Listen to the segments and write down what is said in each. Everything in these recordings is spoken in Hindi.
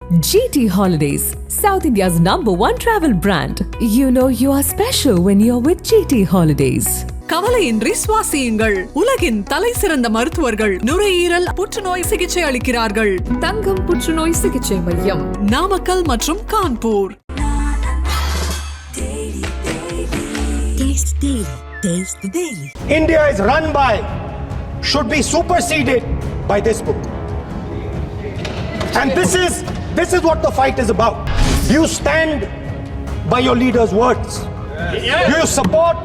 GT Holidays, South India's #1 travel brand. You know you are special when you're with GT Holidays. கவலையின்றி சுவாசியுங்கள். உலகின் தலை சிறந்த மருத்துவர்கள் நுரையீரல் புற்றுநோய் சிகிச்சை அளிக்கிறார்கள். தங்கம் புற்றுநோய் சிகிச்சை மையம், நாமக்கல் மற்றும் Kanpur. India is run by, should be superseded by this book. And this is what the fight is about. You stand by your leader's words. You support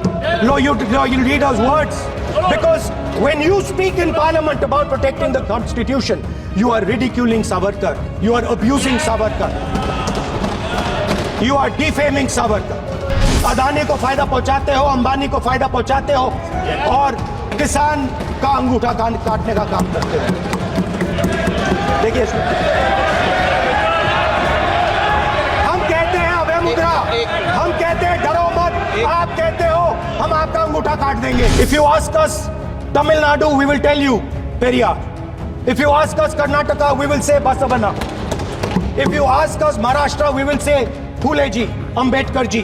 your leader's words. Because when you speak in parliament about protecting the constitution, you are ridiculing Savarkar. You are abusing Savarkar. You are defaming Savarkar. Adani को फायदा पहुंचाते हो, अंबानी को फायदा पहुंचाते हो और किसान का अंगूठा काटने का काम करते हो. देखिए हम कहते हैं अभय मुद्रा, हम कहते हैं डरो मत, आप कहते हो हम आपका अंगूठा काट देंगे. If you ask us Tamil Nadu, we will tell you Periyar. If you ask us Karnataka, we will say Basavana. If you ask us Maharashtra, we will say Phule ji, Ambedkar ji.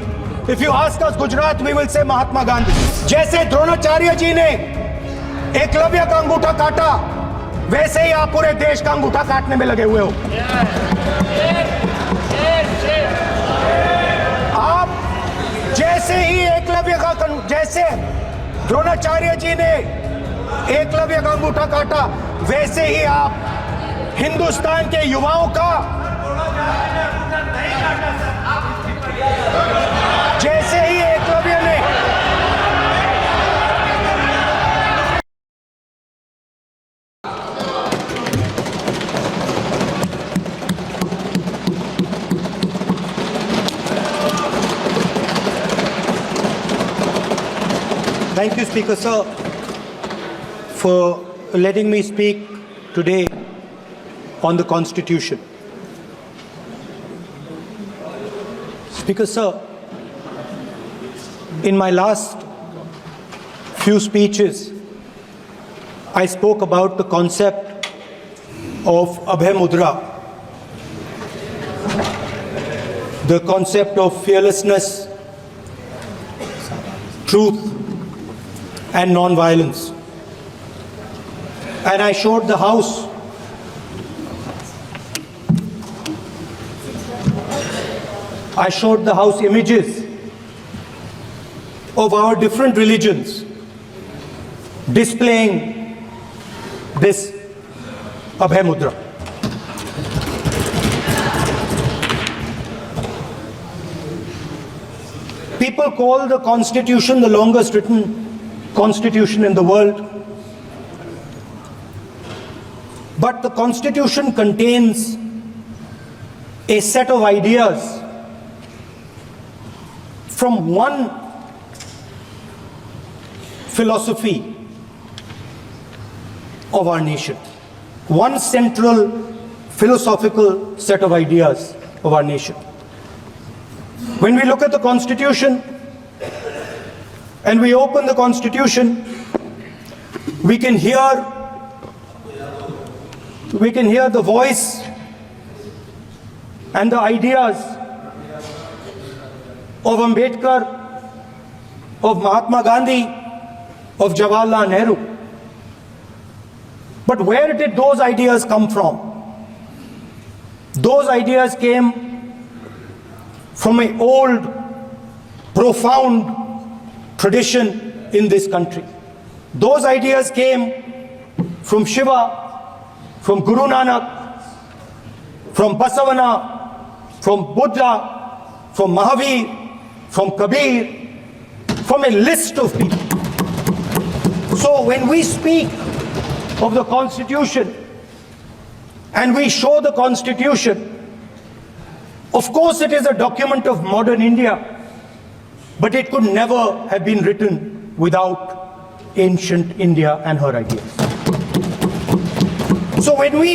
If you ask us Gujarat, we will say Mahatma Gandhi. जैसे द्रोणाचार्य जी ने एकलव्य का अंगूठा काटा, वैसे ही आप पूरे देश का अंगूठा काटने में लगे हुए हो. आप जैसे ही जैसे द्रोणाचार्य जी ने एकलव्य का अंगूठा काटा, वैसे ही आप हिंदुस्तान के युवाओं का, जैसे ही एकलव्य ने Thank you, Speaker Sir, for letting me speak today on the Constitution. Speaker Sir, in my last few speeches, I spoke about the concept of Abhay Mudra, the concept of fearlessness, truth, and non-violence. And I showed the House images of our different religions displaying this Abhay Mudra. People call the Constitution the longest written Constitution in the world. But the Constitution contains a set of ideas from one philosophy of our nation, one central philosophical set of ideas of our nation. When we look at the Constitution and we open the Constitution, we can hear the voice and the ideas of Ambedkar, of Mahatma Gandhi, of Jawaharlal Nehru. But where did those ideas come from? Those ideas came from an old, profound tradition in this country. Those ideas came from Shiva, from Guru Nanak, from Basavana, from Buddha, from Mahavir, from Kabir, from a list of people. So when we speak of the Constitution and we show the Constitution, of course it is a document of modern India, but it could never have been written without ancient India and her ideas. So when we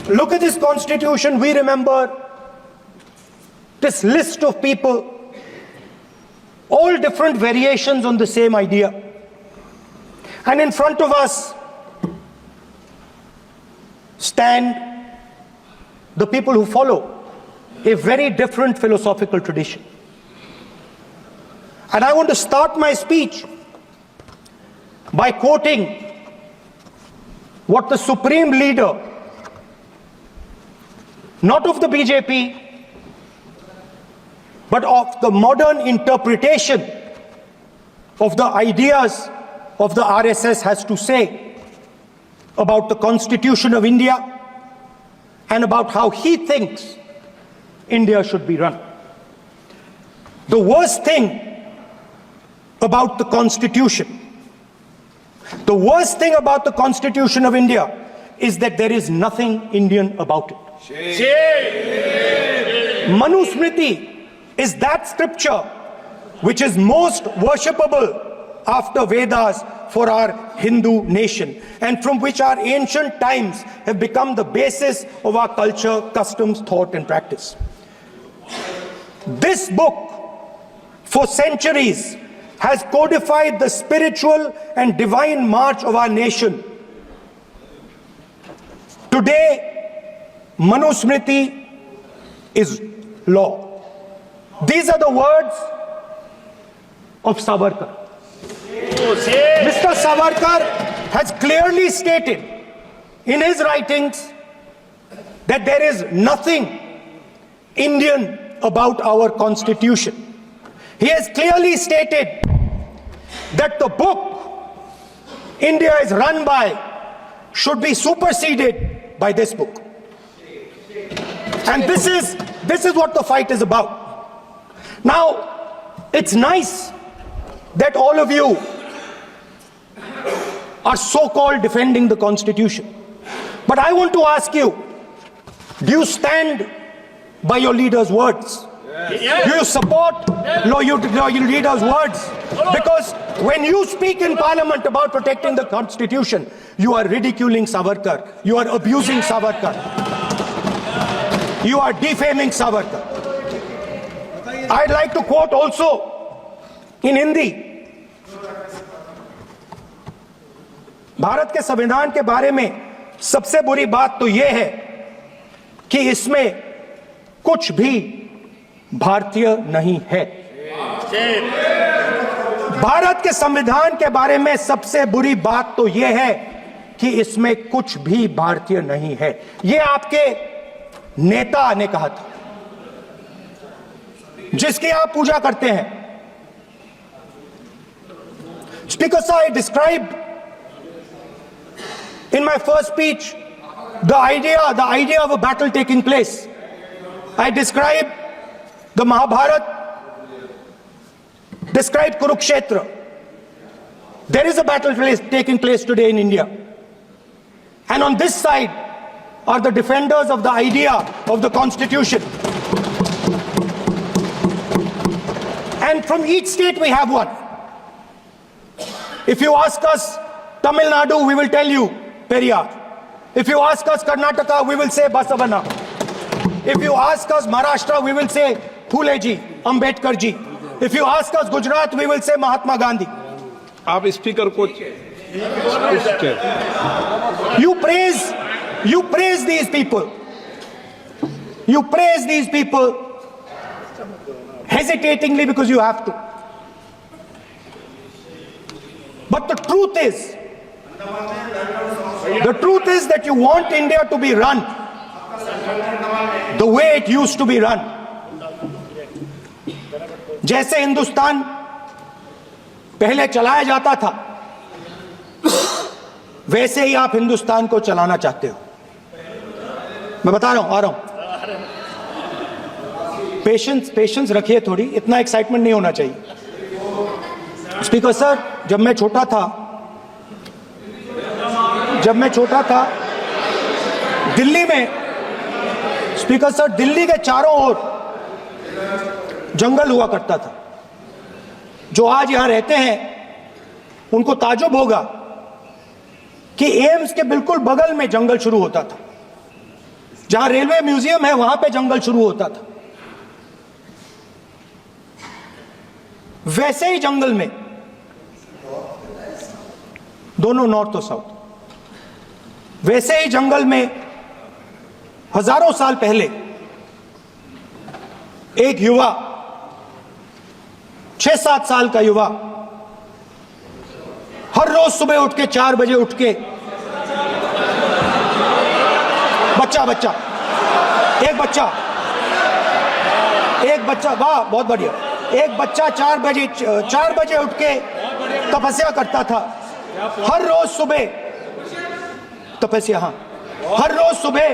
look at this Constitution, we remember this list of people, all different variations on the same idea. And in front of us stand the people who follow a very different philosophical tradition. And I want to start my speech by quoting what the supreme leader, not of the BJP, but of the modern interpretation of the ideas of the RSS has to say about the Constitution of India and about how he thinks India should be run. The worst thing about the Constitution, the worst thing about the Constitution of India is that there is nothing Indian about it. Manusmriti is that scripture which is most worshipable after Vedas for our Hindu nation, and from which our ancient times have become the basis of our culture, customs, thought, and practice. This book, for centuries, has codified the spiritual and divine march of our nation. Today, Manusmriti is law. These are the words of Savarkar. Mr. Savarkar has clearly stated in his writings that there is nothing Indian about our Constitution. He has clearly stated that the book India is run by should be superseded by this book. And this is what the fight is about. Now, it's nice that all of you are so-called defending the Constitution. But I want to ask you, do you stand by your leader's words? Yes. Do you support your leader's words? Because when you speak in Parliament about protecting the Constitution, you are ridiculing Savarkar, you are abusing Savarkar, you are defaming Savarkar. I'd like to quote also in Hindi. Bharat के संविधान के बारे में सबसे बुरी बात तो यह है कि इसमें कुछ भी भारतीय नहीं है। भारत के संविधान के बारे में सबसे बुरी बात तो यह है कि इसमें कुछ भी भारतीय नहीं है। यह आपके नेता ने कहा था, जिसकी आप पूजा करते हैं। Speaker sir, I described in my first speech the idea of a battle taking place. I described the Mahabharata, described Kurukshetra. There is a battle taking place today in India. And on this side are the defenders of the idea of the Constitution. And from each state we have one. If you ask us Tamil Nadu, we will tell you Periyar. If you ask us Karnataka, we will say Basavana. If you ask us Maharashtra, we will say Phule ji, Ambedkar ji. If you ask us Gujarat, we will say Mahatma Gandhi. आप स्पीकर को You praise these people. You praise these people hesitatingly because you have to. But the truth is that you want India to be run the way it used to be run. जैसे हिंदुस्तान पहले चलाया जाता था, वैसे ही आप हिंदुस्तान को चलाना चाहते हो। मैं बता रहा हूं, आ रहा हूं। पेशेंस रखिए थोड़ी, इतना एक्साइटमेंट नहीं होना चाहिए। स्पीकर सर, जब मैं छोटा था दिल्ली में, स्पीकर सर, दिल्ली के चारों ओर जंगल हुआ करता था। जो आज यहां रहते हैं उनको ताजुब होगा कि एम्स के बिल्कुल बगल में जंगल शुरू होता था। जहां रेलवे म्यूजियम है वहां पे जंगल शुरू होता था। वैसे ही जंगल में, दोनों नॉर्थ और साउथ, वैसे ही जंगल में हजारों साल पहले एक युवा, 6-7 साल का युवा, हर रोज सुबह उठ के 4 बजे उठ के, बच्चा एक बच्चा, वाह बहुत बढ़िया, एक बच्चा 4 बजे उठ के तपस्या करता था। हर रोज सुबह तपस्या, हाँ, हर रोज सुबह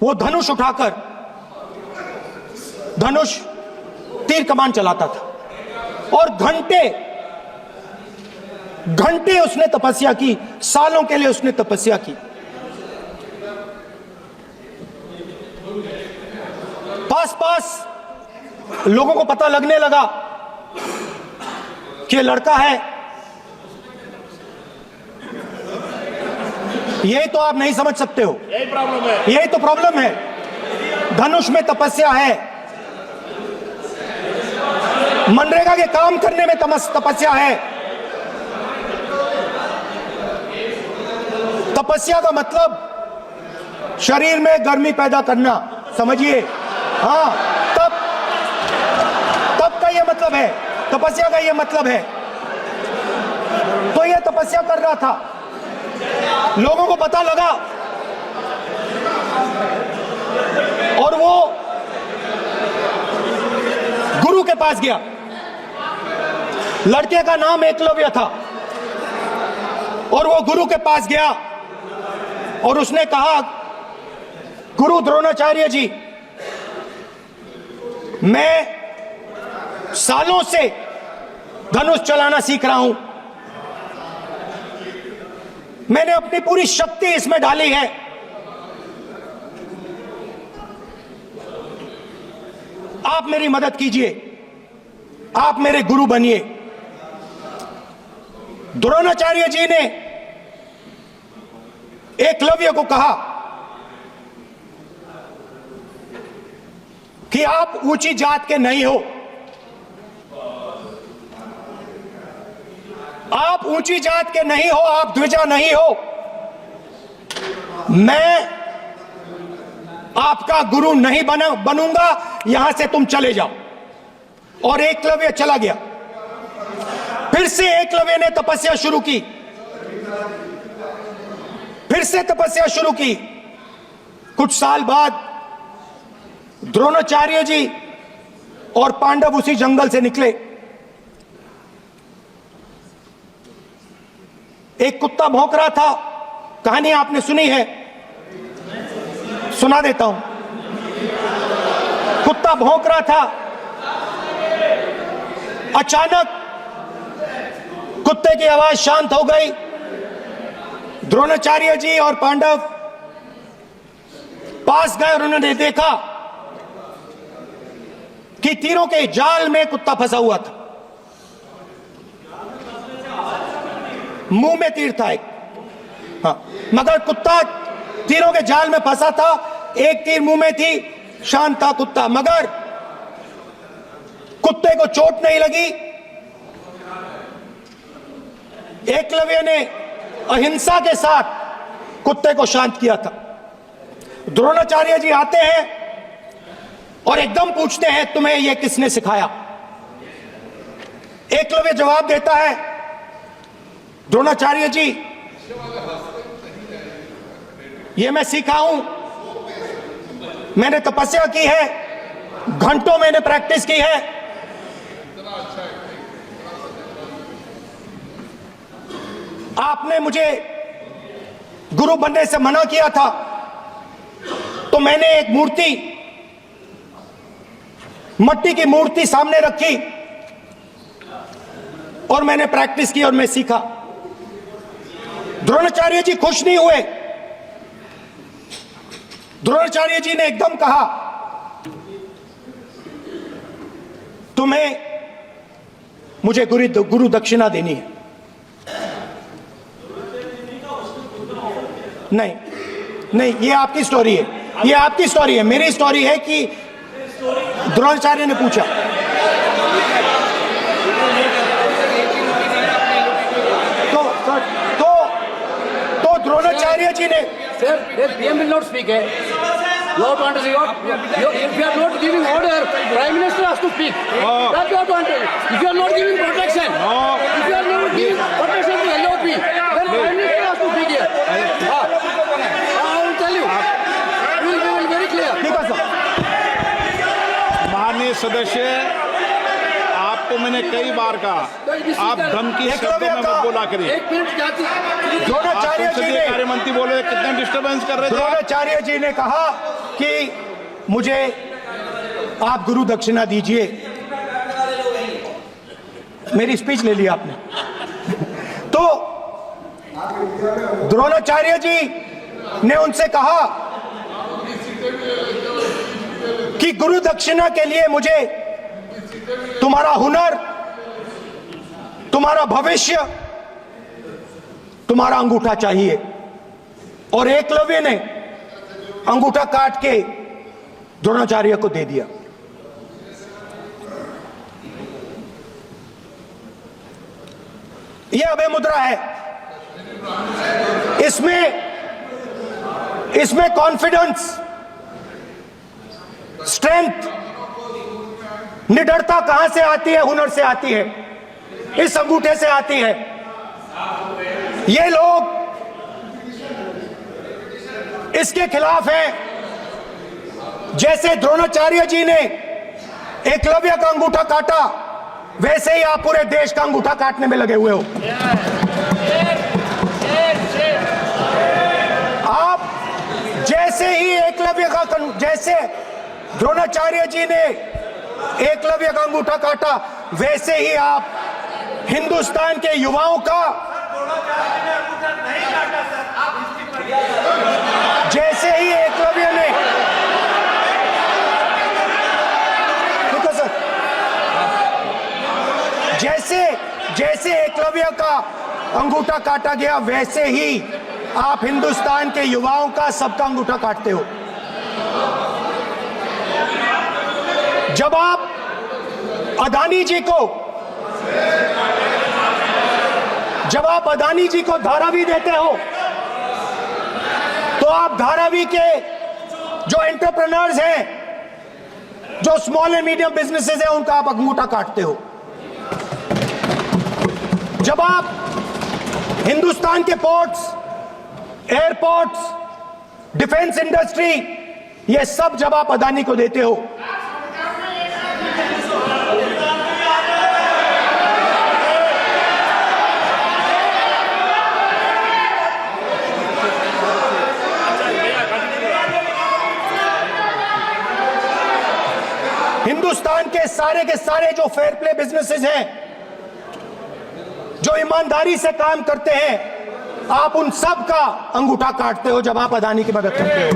वो धनुष उठाकर तीर कमान चलाता था और घंटे उसने तपस्या की, सालों के लिए उसने तपस्या की। पास लोगों को पता लगने लगा कि लड़का है। यही तो आप नहीं समझ सकते हो, यही तो प्रॉब्लम है। धनुष में तपस्या है, मनरेगा के काम करने में तपस्या है। तपस्या का मतलब शरीर में गर्मी पैदा करना, समझिए। हाँ, तब का ये मतलब है, तपस्या का ये मतलब है। तो ये तपस्या कर रहा था, लोगों को पता लगा और वो गुरु के पास गया। लड़के का नाम एकलव्य था और वो गुरु के पास गया और उसने कहा, गुरु द्रोणाचार्य जी, मैं सालों से धनुष चलाना सीख रहा हूं, मैंने अपनी पूरी शक्ति इसमें डाली है, आप मेरी मदद कीजिए, आप मेरे गुरु बनिए। द्रोणाचार्य जी ने एकलव्य को कहा कि आप ऊंची जात के नहीं हो, आप ऊंची जात के नहीं हो, आप द्विजा नहीं हो, मैं आपका गुरु नहीं बनूंगा, यहां से तुम चले जाओ। और एकलव्य चला गया। फिर से एकलव्य ने तपस्या शुरू की, फिर से तपस्या शुरू की। कुछ साल बाद द्रोणाचार्य जी और पांडव उसी जंगल से निकले। एक कुत्ता भौंक रहा था, कहानी आपने सुनी है, सुना देता हूं। कुत्ता भौंक रहा था, अचानक कुत्ते की आवाज शांत हो गई। द्रोणाचार्य जी और पांडव पास गए और उन्होंने देखा कि तीरों के जाल में कुत्ता फंसा हुआ था। मुंह में तीर था एक, हाँ, मगर कुत्ता तीरों के जाल में फंसा था, एक तीर मुंह में थी, शांत था कुत्ता, मगर कुत्ते को चोट नहीं लगी। एकलव्य ने अहिंसा के साथ कुत्ते को शांत किया था। द्रोणाचार्य जी आते हैं और एकदम पूछते हैं, तुम्हें यह किसने सिखाया? एकलव्य जवाब देता है, द्रोणाचार्य जी, यह मैं सीखा हूं, मैंने तपस्या की है, घंटों मैंने प्रैक्टिस की है। आपने मुझे गुरु बनने से मना किया था, तो मैंने एक मूर्ति, मट्टी की मूर्ति सामने रखी और मैंने प्रैक्टिस की और मैं सीखा। द्रोणाचार्य जी खुश नहीं हुए। द्रोणाचार्य जी ने एकदम कहा, तुम्हें मुझे गुरु दक्षिणा देनी है। नहीं नहीं, ये आपकी स्टोरी है, ये आपकी स्टोरी है। मेरी स्टोरी है कि द्रोणाचार्य ने पूछा, तो द्रोणाचार्य जी ने Sir, the PM will not speak. You have to understand. If you are not giving order, Prime Minister has to speak. That you have to understand. If you are not giving protection, if you are not giving protection to LOP, then Prime Minister has to speak here. I will tell you. We will be very clear. ठीक है सर। माननीय सदस्य, आपको मैंने कई बार कहा आप धमकी शब्दों में मत बोला करिए। एक मिनट जाती द्रोणाचार्य जी संसदीय ने कार्य मंत्री बोले कितने डिस्टर्बेंस कर रहे थे। द्रोणाचार्य जी ने कहा कि मुझे आप गुरु दक्षिणा दीजिए। मेरी स्पीच ले ली आपने। तो द्रोणाचार्य जी ने उनसे कहा कि गुरु दक्षिणा के लिए मुझे तुम्हारा हुनर, तुम्हारा भविष्य, तुम्हारा अंगूठा चाहिए। और एकलव्य ने अंगूठा काट के द्रोणाचार्य को दे दिया। यह अभय मुद्रा है। इसमें कॉन्फिडेंस, स्ट्रेंथ, निडरता कहां से आती है? हुनर से आती है, इस अंगूठे से आती है। ये लोग इसके खिलाफ हैं। जैसे द्रोणाचार्य जी ने एकलव्य का अंगूठा काटा, वैसे ही आप पूरे देश का अंगूठा काटने में लगे हुए हो। आप जैसे ही एकलव्य का, जैसे द्रोणाचार्य जी ने एकलव्य का अंगूठा काटा, वैसे ही आप हिंदुस्तान के युवाओं का, जैसे ही एकलव्य ने, देखो सर, जैसे एकलव्य का अंगूठा काटा गया, वैसे ही आप हिंदुस्तान के युवाओं का, सबका अंगूठा काटते हो। जब आप अदानी जी को धारावी देते हो, तो आप धारावी के जो एंटरप्रेन्योर्स हैं, जो स्मॉल एंड मीडियम बिजनेसेस हैं, उनका आप अंगूठा काटते हो। जब आप हिंदुस्तान के पोर्ट्स, एयरपोर्ट्स, डिफेंस इंडस्ट्री, ये सब जब आप अदानी को देते हो, हिंदुस्तान के सारे जो फेयर प्ले बिजनेसेस हैं, जो ईमानदारी से काम करते हैं, आप उन सब का अंगूठा काटते हो जब आप अदानी की मदद करते हो।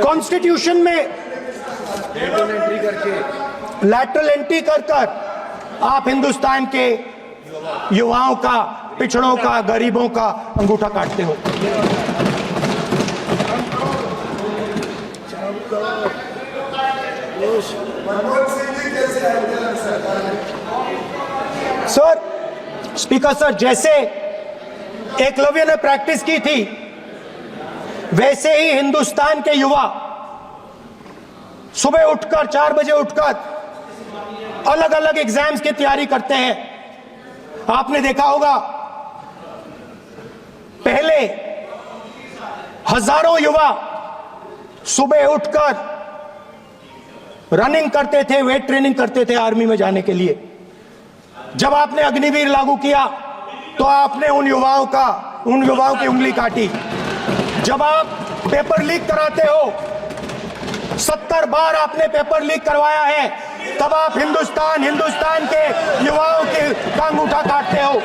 कॉन्स्टिट्यूशन में लैटरल एंट्री कर आप हिंदुस्तान के युवाओं का, पिछड़ों का, गरीबों का अंगूठा काटते हो। सर, स्पीकर सर, जैसे एकलव्य ने प्रैक्टिस की थी, वैसे ही हिंदुस्तान के युवा सुबह उठकर 4 बजे उठकर अलग अलग एग्जाम्स की तैयारी करते हैं। आपने देखा होगा, पहले हजारों युवा सुबह उठकर रनिंग करते थे, वेट ट्रेनिंग करते थे आर्मी में जाने के लिए। जब आपने अग्निवीर लागू किया, तो आपने उन युवाओं की उंगली काटी। जब आप पेपर लीक कराते हो, 70 बार आपने पेपर लीक करवाया है, तब आप हिंदुस्तान के युवाओं के अंगूठा काटते हो।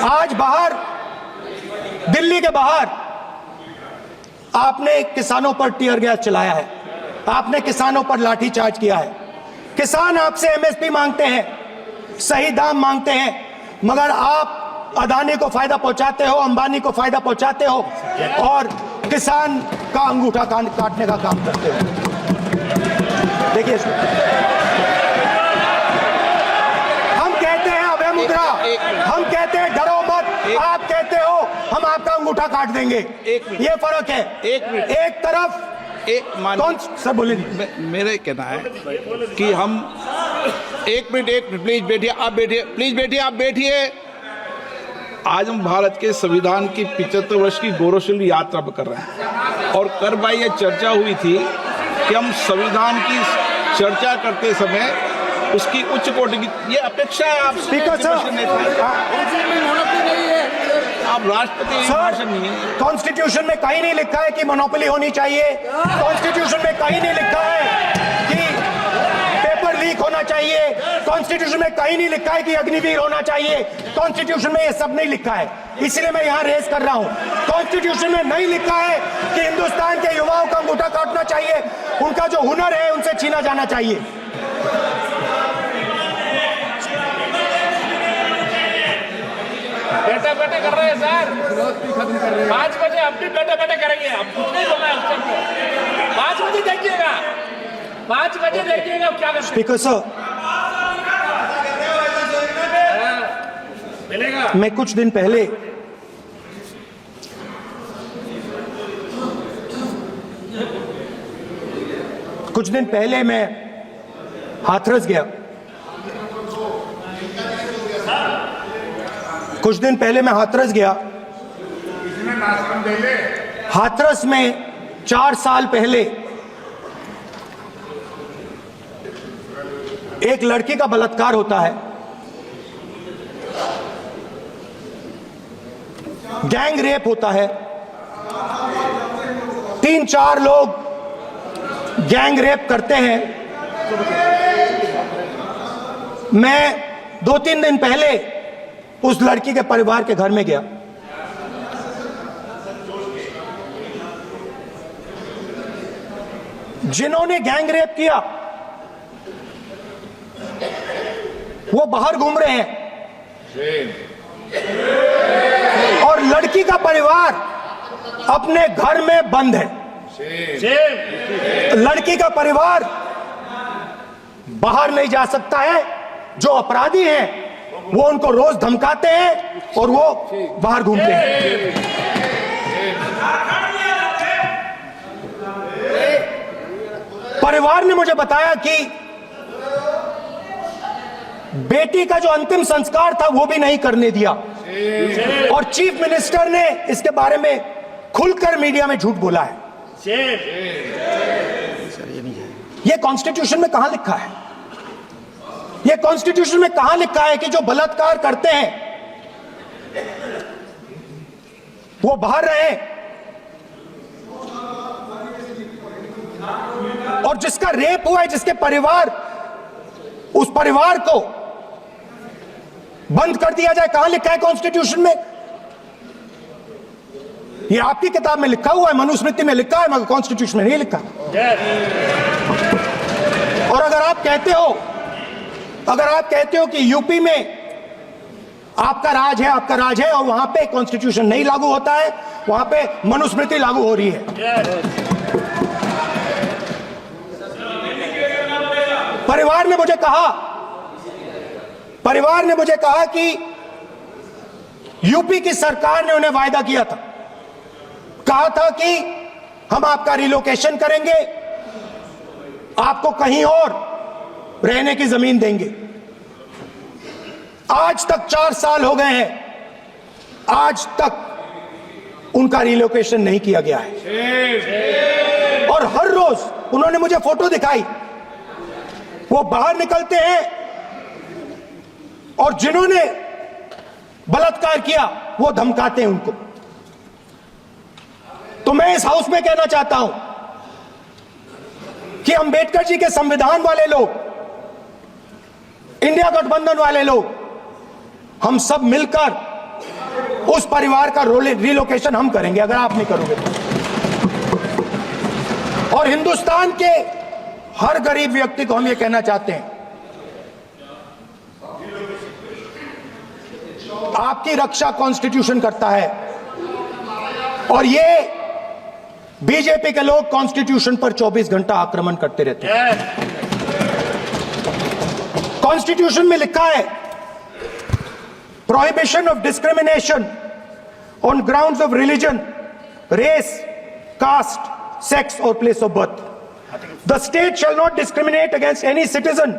आज बाहर, दिल्ली के बाहर आपने किसानों पर टीयर गैस चलाया है, आपने किसानों पर लाठीचार्ज किया है। किसान आपसे एमएसपी मांगते हैं, सही दाम मांगते हैं, मगर आप अदानी को फायदा पहुंचाते हो, अंबानी को फायदा पहुंचाते हो और किसान का अंगूठा काटने का काम करते हो। देखिए, हम कहते हैं अभय मुद्रा, हम कहते हैं डरो मत, आप कहते हो हम आपका अंगूठा काट देंगे। ये फर्क है। एक तरफ कौन सर बोले, मेरे कहना है कि हम एक मिनट प्लीज बैठिए, आप बैठिए, प्लीज बैठिए, आप बैठिए। आज हम भारत के संविधान की 75 वर्ष की गौरवशाली यात्रा पर कर रहे हैं और कर भाई ये चर्चा हुई थी कि हम संविधान की चर्चा करते समय उसकी उच्च कोटि की ये अपेक्षा है। आप स्पीकर सर, आप राष्ट्रपति भाषण नहीं है। कॉन्स्टिट्यूशन में कहीं नहीं लिखा है कि मोनोपोली होनी चाहिए। कॉन्स्टिट्यूशन में कहीं नहीं लिखा है कि पेपर लीक होना चाहिए। कॉन्स्टिट्यूशन में कहीं नहीं लिखा है कि अग्निवीर होना चाहिए। कॉन्स्टिट्यूशन में ये सब नहीं लिखा है, इसलिए मैं यहां रेस कर रहा हूं। कॉन्स्टिट्यूशन में नहीं लिखा है कि हिंदुस्तान के युवाओं का अंगूठा काटना चाहिए, उनका जो हुनर है उनसे छीना जाना चाहिए। बैठे बैठे कर रहे हैं सर, 5 बजे अब भी बैठे बैठे करेंगे। अब कुछ नहीं बोलना है उसको। 5 बजे देखिएगा, 5 बजे देखिएगा क्या करते हैं। स्पीकर सर, मिलेगा। मैं कुछ दिन पहले मैं हाथरस गया। हाथरस में 4 साल पहले एक लड़की का बलात्कार होता है। गैंग रेप होता है। 3-4 लोग गैंग रेप करते हैं। मैं 2-3 दिन पहले उस लड़की के परिवार के घर में गया। जिन्होंने गैंग रेप किया वो बाहर घूम रहे हैं और लड़की का परिवार अपने घर में बंद है। लड़की का परिवार बाहर नहीं जा सकता है। जो अपराधी हैं वो उनको रोज धमकाते हैं और वो बाहर घूमते हैं। परिवार ने मुझे बताया कि बेटी का जो अंतिम संस्कार था वो भी नहीं करने दिया और चीफ मिनिस्टर ने इसके बारे में खुलकर मीडिया में झूठ बोला है। ये कॉन्स्टिट्यूशन में कहां लिखा है? ये कॉन्स्टिट्यूशन में कहां लिखा है कि जो बलात्कार करते हैं वो बाहर रहे और जिसका रेप हुआ है, जिसके परिवार, उस परिवार को बंद कर दिया जाए? कहां लिखा है कॉन्स्टिट्यूशन में? ये आपकी किताब में लिखा हुआ है, मनुस्मृति में लिखा है, मगर कॉन्स्टिट्यूशन में नहीं लिखा। और अगर आप कहते हो कि यूपी में आपका राज है और वहां पे कॉन्स्टिट्यूशन नहीं लागू होता है, वहां पे मनुस्मृति लागू हो रही है। परिवार ने मुझे कहा कि यूपी की सरकार ने उन्हें वायदा किया था, कहा था कि हम आपका रिलोकेशन करेंगे, आपको कहीं और रहने की जमीन देंगे। आज तक 4 साल हो गए हैं, आज तक उनका रिलोकेशन नहीं किया गया है। और हर रोज उन्होंने मुझे फोटो दिखाई, वो बाहर निकलते हैं और जिन्होंने बलात्कार किया वो धमकाते हैं उनको। तो मैं इस हाउस में कहना चाहता हूं कि अंबेडकर जी के संविधान वाले लोग, इंडिया गठबंधन वाले लोग, हम सब मिलकर उस परिवार का रिलोकेशन हम करेंगे अगर आप नहीं करोगे तो। और हिंदुस्तान के हर गरीब व्यक्ति को हम ये कहना चाहते हैं, आपकी रक्षा कॉन्स्टिट्यूशन करता है। और ये बीजेपी के लोग कॉन्स्टिट्यूशन पर 24 घंटा आक्रमण करते रहते हैं। कॉन्स्टिट्यूशन में लिखा है prohibition of discrimination on grounds of religion, race, caste, sex और place of birth. The state shall not discriminate against any citizen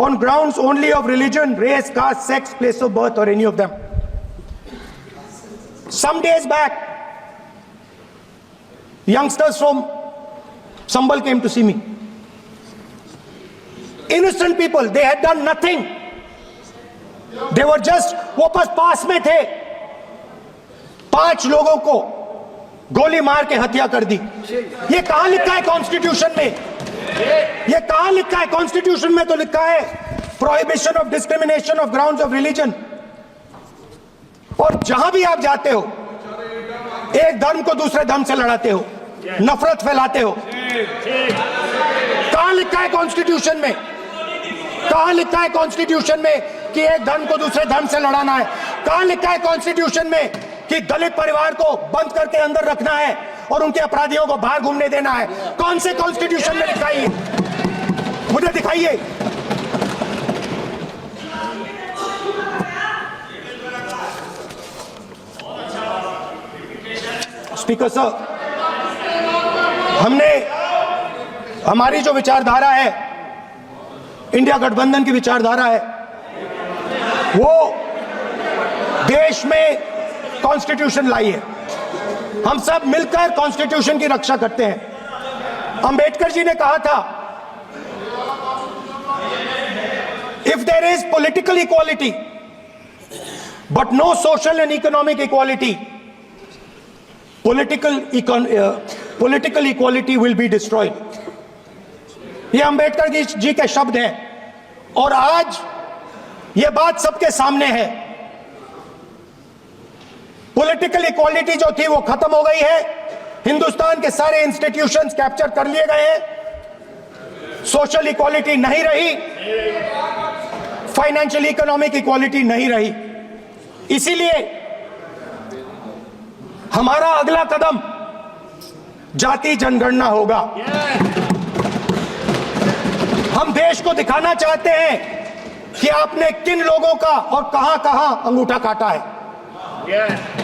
on grounds only of religion, race, caste, sex, place of birth or any of them. Some days back, youngsters from Sambal came to see me. Innocent people, they had done nothing. They were just, वो बस पास में थे, 5 लोगों को गोली मार के हत्या कर दी। ये कहां लिखा है कॉन्स्टिट्यूशन में? ये कहां लिखा है कॉन्स्टिट्यूशन में? तो लिखा है prohibition of discrimination of grounds of religion. और जहां भी आप जाते हो, एक धर्म को दूसरे धर्म से लड़ाते हो, नफरत फैलाते हो। कहां लिखा है कॉन्स्टिट्यूशन में? कहां लिखा है कॉन्स्टिट्यूशन में कि एक धर्म को दूसरे धर्म से लड़ाना है? कहां लिखा है कॉन्स्टिट्यूशन में कि दलित परिवार को बंद करके अंदर रखना है और उनके अपराधियों को बाहर घूमने देना है? कौन से कॉन्स्टिट्यूशन में लिखा है? मुझे दिखाइए। स्पीकर सर, हमने हमारी जो विचारधारा है, इंडिया गठबंधन की विचारधारा है, वो देश में कॉन्स्टिट्यूशन लाई है। हम सब मिलकर कॉन्स्टिट्यूशन की रक्षा करते हैं। अंबेडकर जी ने कहा था, if there is political equality but no social and economic equality, political equality will be destroyed. ये अंबेडकर जी के शब्द हैं और आज ये बात सबके सामने है। पॉलिटिकल इक्वालिटी जो थी वो खत्म हो गई है। हिंदुस्तान के सारे इंस्टीट्यूशंस कैप्चर कर लिए गए हैं। सोशल इक्वालिटी नहीं रही, फाइनेंशियल इकोनॉमिक इक्वालिटी नहीं रही। इसीलिए हमारा अगला कदम जाति जनगणना होगा। हम देश को दिखाना चाहते हैं कि आपने किन लोगों का और कहां कहां अंगूठा काटा है।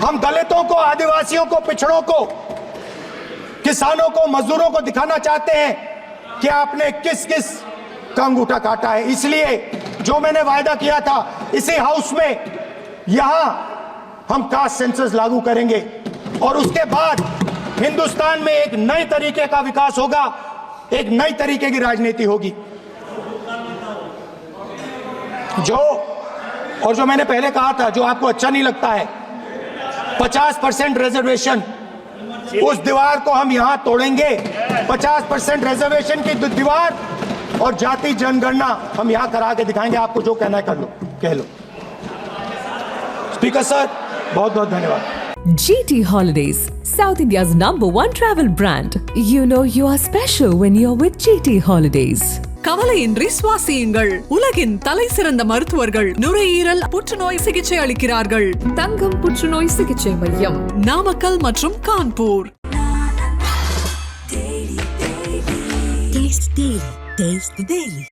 हम दलितों को, आदिवासियों को, पिछड़ों को, किसानों को, मजदूरों को दिखाना चाहते हैं कि आपने किस किस का अंगूठा काटा है। इसलिए जो मैंने वायदा किया था, इसी हाउस में यहां हम कास्ट सेंसस लागू करेंगे और उसके बाद हिंदुस्तान में एक नए तरीके का विकास होगा, एक नई तरीके की राजनीति होगी। जो मैंने पहले कहा था, जो आपको अच्छा नहीं लगता है, 50% रिजर्वेशन, उस दीवार को हम यहां तोड़ेंगे। 50% रिजर्वेशन की दीवार और जाति जनगणना हम यहां करा के दिखाएंगे। आपको जो कहना है कर लो, कह लो। स्पीकर सर, बहुत बहुत धन्यवाद। GT Holidays, South India's #1 travel brand. You know you are special when you're with GT Holidays. கவலையின்றி சுவாசியுங்கள். உலகின் தலை சிறந்த மருத்துவர்கள் நுரையீரல் புற்றுநோய் சிகிச்சை அளிக்கிறார்கள். தங்கம் புற்றுநோய் சிகிச்சை மையம், நாமக்கல் மற்றும் கான்பூர். Taste the Daily.